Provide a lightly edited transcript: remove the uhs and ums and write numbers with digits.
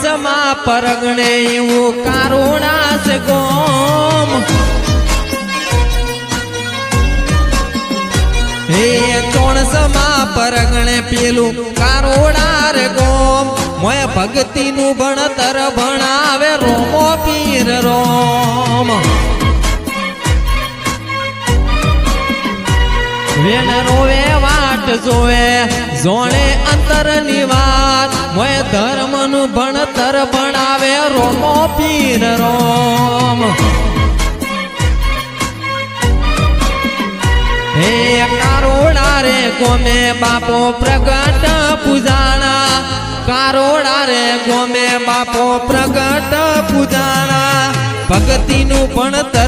સમા પરગણે એવું કારોડા છે ગોમ હે ચોણસમા પરગણે પેલું કારોડા રે ગોમ મોય ભક્તિ નું ભણતર ભણાવે રોમો પીર રોમ વેણ રોવે વાટ જોવે જોણે અંતર ની વાત મોય ધર્મ નું ભણતર ભણાવે રોમો પીર રોમ હે કારોડા રે ગોમે બાપો પ્રગટ પૂજાણા કારોડા રે ગોમે બાપો પ્રગટ પૂજાણા ભક્તિ નું ભણતર